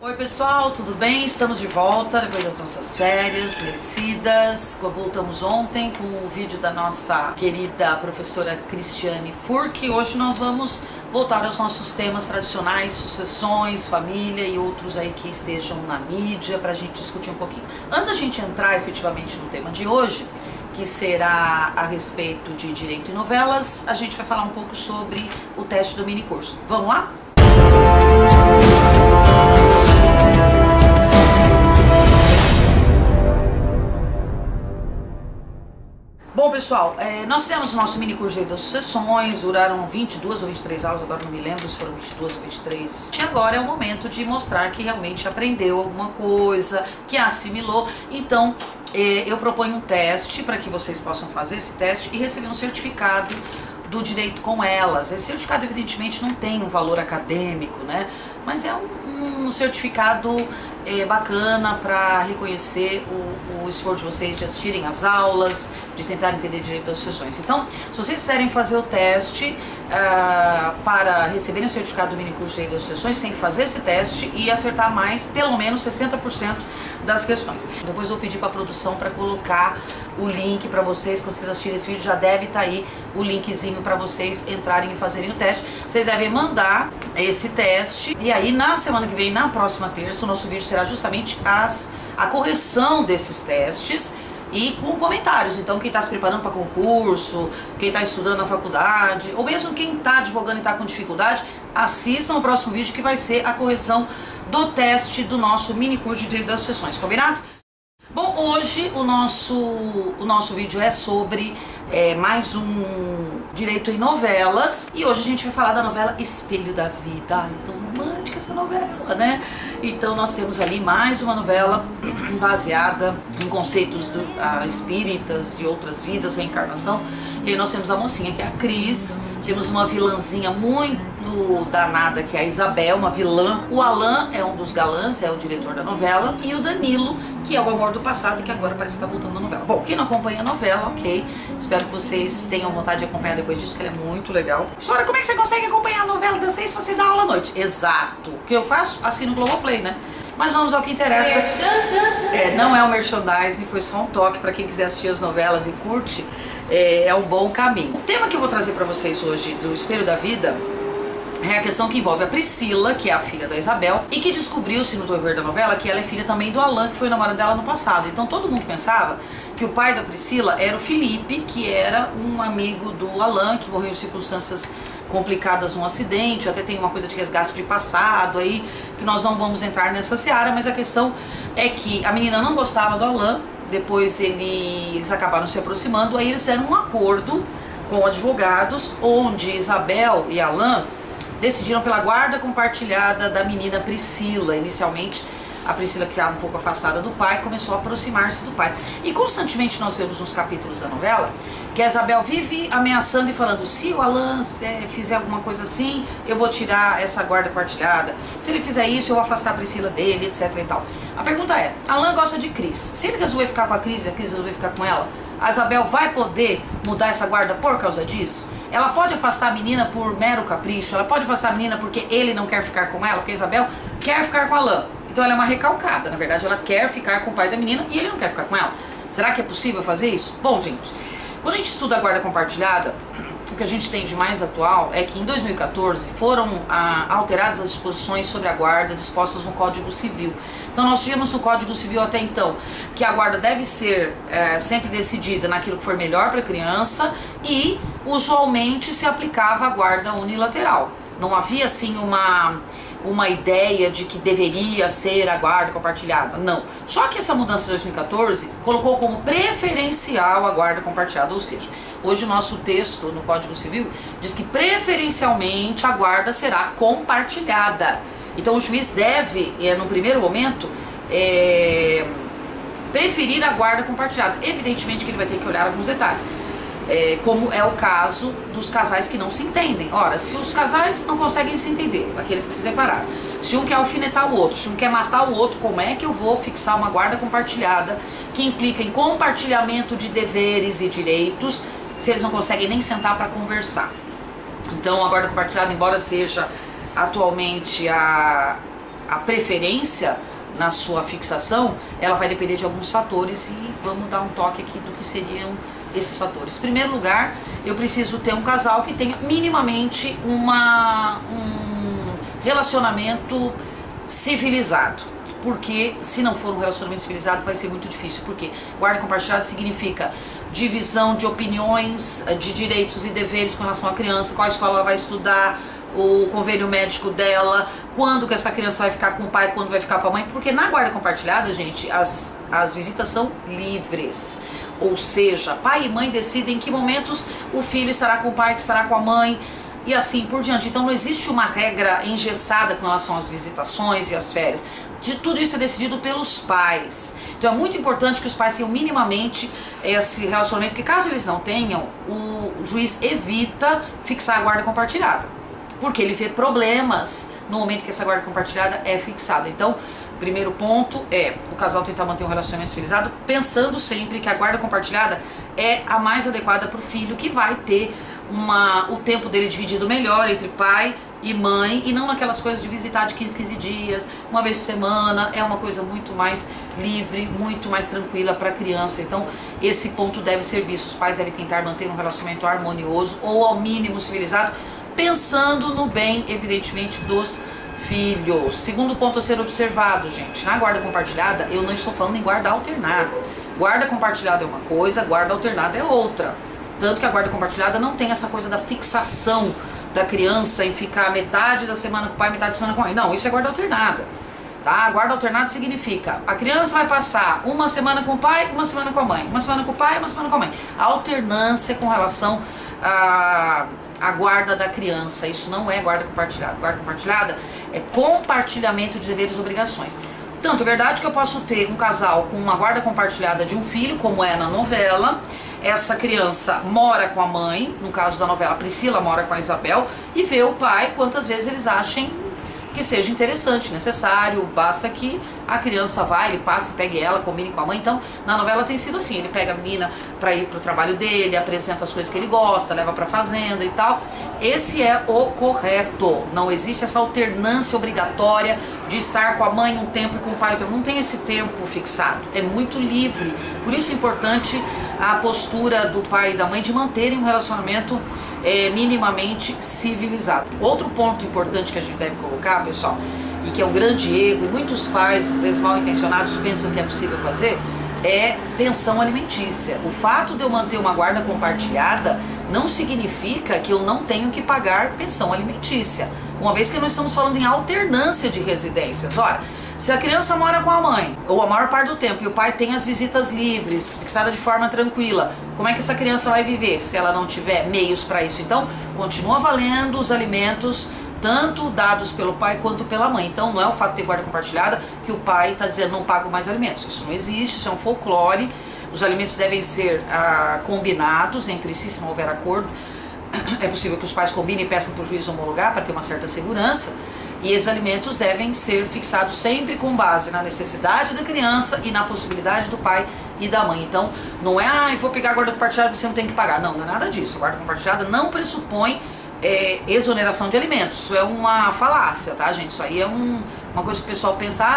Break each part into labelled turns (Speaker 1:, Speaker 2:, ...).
Speaker 1: Oi pessoal, tudo bem? Estamos de volta depois das nossas férias merecidas. Voltamos ontem com o vídeo da nossa querida professora Cristiane Furck. Hoje nós vamos voltar aos nossos temas tradicionais, sucessões, família e outros aí que estejam na mídia pra gente discutir um pouquinho. Antes da gente entrar efetivamente no tema de hoje, que será a respeito de direito e novelas, a gente vai falar um pouco sobre o teste do mini curso. Vamos lá? Bom pessoal, nós fizemos o nosso mini curso das sucessões, duraram 22 ou 23 aulas, agora não me lembro se foram 22 ou 23. E agora é o momento de mostrar que realmente aprendeu alguma coisa, que assimilou. Então eu proponho um teste para que vocês possam fazer esse teste e receber um certificado do direito com elas. Esse certificado evidentemente não tem um valor acadêmico, né? Mas é um certificado bacana para reconhecer o esforço de vocês de assistirem às aulas, de tentar entender direito das sucessões. Então, se vocês quiserem fazer o teste para receberem o certificado do mini curso de direito das sucessões, tem que fazer esse teste e acertar mais, pelo menos 60% das questões. Depois eu vou pedir para a produção para colocar o link para vocês. Quando vocês assistirem esse vídeo já deve estar aí o linkzinho para vocês entrarem e fazerem o teste. Vocês devem mandar esse teste e aí na semana que vem, na próxima terça, o nosso vídeo será justamente a correção desses testes e com comentários. Então quem está se preparando para concurso, quem está estudando na faculdade, ou mesmo quem está advogando e está com dificuldade, assistam o próximo vídeo que vai ser a correção do teste do nosso mini curso de direito das sucessões, combinado? Bom, hoje o nosso vídeo é sobre mais um direito em novelas. E hoje a gente vai falar da novela Espelho da Vida. Ai, tão romântica essa novela, né? Então nós temos ali mais uma novela baseada em conceitos espíritas, de outras vidas, reencarnação. E aí nós temos a mocinha, que é a Cris. Temos uma vilãzinha muito danada, que é a Isabel, uma vilã. O Alan é um dos galãs, é o diretor da novela. E o Danilo, que é o amor do passado, que agora parece estar voltando na novela. Bom, quem não acompanha a novela, ok. Espero que vocês tenham vontade de acompanhar depois disso, que ela é muito legal. Professora, como é que você consegue acompanhar a novela das 6 se você dá aula à noite? Exato. O que eu faço? Assino o Globoplay, né? Mas vamos ao que interessa. Não é o merchandising, foi só um toque para quem quiser assistir as novelas e curte. É um bom caminho. O tema que eu vou trazer para vocês hoje do Espelho da Vida é a questão que envolve a Priscila, que é a filha da Isabel, e que descobriu-se no decorrer da novela que ela é filha também do Alan, que foi o namorado dela no passado. Então todo mundo pensava que o pai da Priscila era o Felipe, que era um amigo do Alan, que morreu em circunstâncias complicadas num acidente. Até tem uma coisa de resgate de passado aí, que nós não vamos entrar nessa seara, mas a questão é que a menina não gostava do Alan. Depois eles acabaram se aproximando, aí eles fizeram um acordo com advogados, onde Isabel e Alan decidiram pela guarda compartilhada da menina Priscila. Inicialmente, a Priscila, que estava um pouco afastada do pai, começou a aproximar-se do pai. E constantemente nós vemos nos capítulos da novela que a Isabel vive ameaçando e falando: se o Alan fizer alguma coisa assim, eu vou tirar essa guarda compartilhada. Se ele fizer isso, eu vou afastar a Priscila dele, etc e tal. A pergunta é: Alan gosta de Cris. Se ele resolver ficar com a Cris resolver ficar com ela, a Isabel vai poder mudar essa guarda por causa disso? Ela pode afastar a menina por mero capricho? Ela pode afastar a menina porque ele não quer ficar com ela? Porque a Isabel quer ficar com Alan. Então ela é uma recalcada. Na verdade, ela quer ficar com o pai da menina e ele não quer ficar com ela. Será que é possível fazer isso? Bom, gente, quando a gente estuda a guarda compartilhada, o que a gente tem de mais atual é que em 2014 foram alteradas as disposições sobre a guarda dispostas no Código Civil. Então nós tínhamos no Código Civil até então que a guarda deve ser sempre decidida naquilo que for melhor para a criança e usualmente se aplicava a guarda unilateral. Não havia assim uma ideia de que deveria ser a guarda compartilhada, não. Só que essa mudança de 2014 colocou como preferencial a guarda compartilhada, ou seja, hoje o nosso texto no Código Civil diz que preferencialmente a guarda será compartilhada. Então o juiz deve, no primeiro momento, preferir a guarda compartilhada. Evidentemente que ele vai ter que olhar alguns detalhes. Como é o caso dos casais que não se entendem. Ora, se os casais não conseguem se entender, aqueles que se separaram, se um quer alfinetar o outro, se um quer matar o outro, como é que eu vou fixar uma guarda compartilhada que implica em compartilhamento de deveres e direitos se eles não conseguem nem sentar para conversar? Então a guarda compartilhada, embora seja atualmente a a preferência na sua fixação, ela vai depender de alguns fatores e vamos dar um toque aqui do que seriam esses fatores. Em primeiro lugar, eu preciso ter um casal que tenha minimamente um relacionamento civilizado. Porque se não for um relacionamento civilizado vai ser muito difícil. Porque guarda compartilhada significa divisão de opiniões, de direitos e deveres com relação à criança, qual escola ela vai estudar, o convênio médico dela, quando que essa criança vai ficar com o pai, quando vai ficar com a mãe, porque na guarda compartilhada, gente, as visitas são livres, ou seja, pai e mãe decidem em que momentos o filho estará com o pai, que estará com a mãe, e assim por diante. Então não existe uma regra engessada com relação às visitações e às férias. Tudo isso é decidido pelos pais. Então é muito importante que os pais tenham minimamente esse relacionamento, porque caso eles não tenham, o juiz evita fixar a guarda compartilhada, porque ele vê problemas no momento que essa guarda compartilhada é fixada. Então, primeiro ponto é o casal tentar manter um relacionamento civilizado, pensando sempre que a guarda compartilhada é a mais adequada para o filho, que vai ter o tempo dele dividido melhor entre pai e mãe, e não naquelas coisas de visitar de 15 dias, uma vez por semana. É uma coisa muito mais livre, muito mais tranquila para a criança. Então esse ponto deve ser visto. Os pais devem tentar manter um relacionamento harmonioso ou ao mínimo civilizado, pensando no bem, evidentemente, dos filhos. Segundo ponto a ser observado, gente, na guarda compartilhada, eu não estou falando em guarda alternada. Guarda compartilhada é uma coisa, guarda alternada é outra. Tanto que a guarda compartilhada não tem essa coisa da fixação da criança em ficar metade da semana com o pai, metade da semana com a mãe. Não, isso é guarda alternada. Tá? A guarda alternada significa a criança vai passar uma semana com o pai, uma semana com a mãe, uma semana com o pai, uma semana com a mãe. A alternância com relação a guarda da criança. Isso não é guarda compartilhada. Guarda compartilhada é compartilhamento de deveres e obrigações. Tanto é verdade que eu posso ter um casal com uma guarda compartilhada de um filho, como é na novela. Essa criança mora com a mãe, no caso da novela, Priscila mora com a Isabel, e vê o pai quantas vezes eles achem que seja interessante, necessário, basta que a criança vá, ele passe, pegue ela, combine com a mãe. Então, na novela tem sido assim, ele pega a menina para ir pro trabalho dele, apresenta as coisas que ele gosta, leva pra fazenda e tal. Esse é o correto, não existe essa alternância obrigatória de estar com a mãe um tempo e com o pai outro tempo. Não tem esse tempo fixado, é muito livre. Por isso é importante a postura do pai e da mãe de manterem um relacionamento minimamente civilizado. Outro ponto importante que a gente deve colocar, pessoal, e que é um grande erro, e muitos pais, às vezes mal intencionados, pensam que é possível fazer, é pensão alimentícia. O fato de eu manter uma guarda compartilhada não significa que eu não tenho que pagar pensão alimentícia, uma vez que nós estamos falando em alternância de residências. Ora, se a criança mora com a mãe, ou a maior parte do tempo, e o pai tem as visitas livres, fixada de forma tranquila, como é que essa criança vai viver se ela não tiver meios para isso? Então, continua valendo os alimentos, tanto dados pelo pai quanto pela mãe. Então, não é o fato de ter guarda compartilhada que o pai está dizendo não pago mais alimentos. Isso não existe, isso é um folclore. Os alimentos devem ser combinados entre si, se não houver acordo. É possível que os pais combinem e peçam para o juiz homologar para ter uma certa segurança. E esses alimentos devem ser fixados sempre com base na necessidade da criança e na possibilidade do pai e da mãe. Então, não é, vou pegar a guarda compartilhada e você não tem que pagar. Não, não é nada disso. A guarda compartilhada não pressupõe exoneração de alimentos. Isso é uma falácia, tá, gente? Isso aí é uma coisa que o pessoal pensa,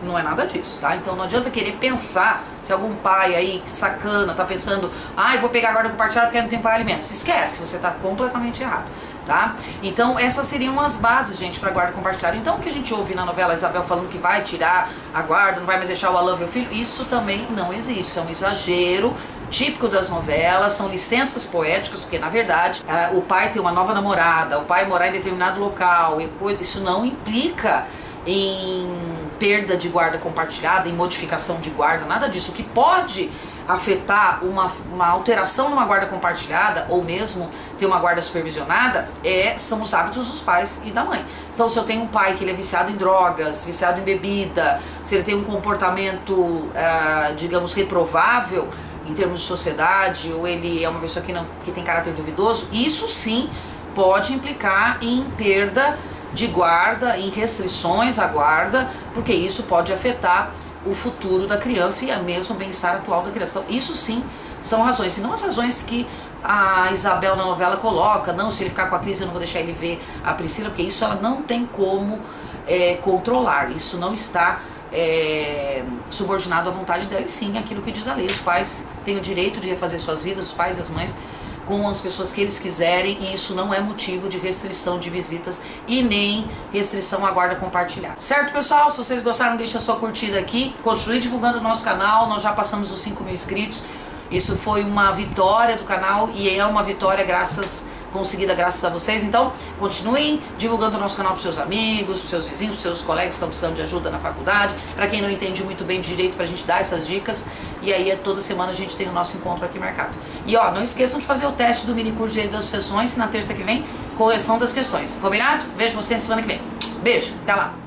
Speaker 1: não é nada disso, tá? Então não adianta querer pensar, se algum pai aí, sacana, tá pensando, vou pegar a guarda compartilhada porque não tem que pagar alimentos. Esquece, você tá completamente errado. Tá? Então essas seriam as bases, gente, para guarda compartilhada. Então o que a gente ouve na novela Isabel falando que vai tirar a guarda, não vai mais deixar o Alan ver o filho, isso também não existe, é um exagero típico das novelas, são licenças poéticas, porque na verdade o pai tem uma nova namorada, o pai morar em determinado local, isso não implica em perda de guarda compartilhada, em modificação de guarda, nada disso. O que pode afetar uma alteração numa guarda compartilhada, ou mesmo ter uma guarda supervisionada, são os hábitos dos pais e da mãe. Então, se eu tenho um pai que ele é viciado em drogas, viciado em bebida, se ele tem um comportamento, digamos, reprovável em termos de sociedade, ou ele é uma pessoa que tem caráter duvidoso, isso sim pode implicar em perda de guarda, em restrições à guarda, porque isso pode afetar o futuro da criança e mesmo o bem-estar atual da criança. Então, isso sim são razões, e não as razões que a Isabel na novela coloca, não, se ele ficar com a Cris eu não vou deixar ele ver a Priscila, porque isso ela não tem como controlar. Isso não está subordinado à vontade dela, e sim aquilo que diz a lei. Os pais têm o direito de refazer suas vidas, os pais e as mães, com as pessoas que eles quiserem, e isso não é motivo de restrição de visitas e nem restrição à guarda compartilhada. Certo, pessoal? Se vocês gostaram, deixa a sua curtida aqui, continue divulgando o nosso canal. Nós já passamos os 5.000 inscritos. Isso foi uma vitória do canal e é uma vitória conseguida graças a vocês. Então, continuem divulgando o nosso canal para os seus amigos, para os seus vizinhos, para os seus colegas que estão precisando de ajuda na faculdade, para quem não entende muito bem de direito, para a gente dar essas dicas. E aí, toda semana a gente tem o nosso encontro aqui marcado. E ó, não esqueçam de fazer o teste do mini curso de Direito das Sucessões na terça que vem, correção das questões. Combinado? Vejo vocês semana que vem. Beijo, até lá!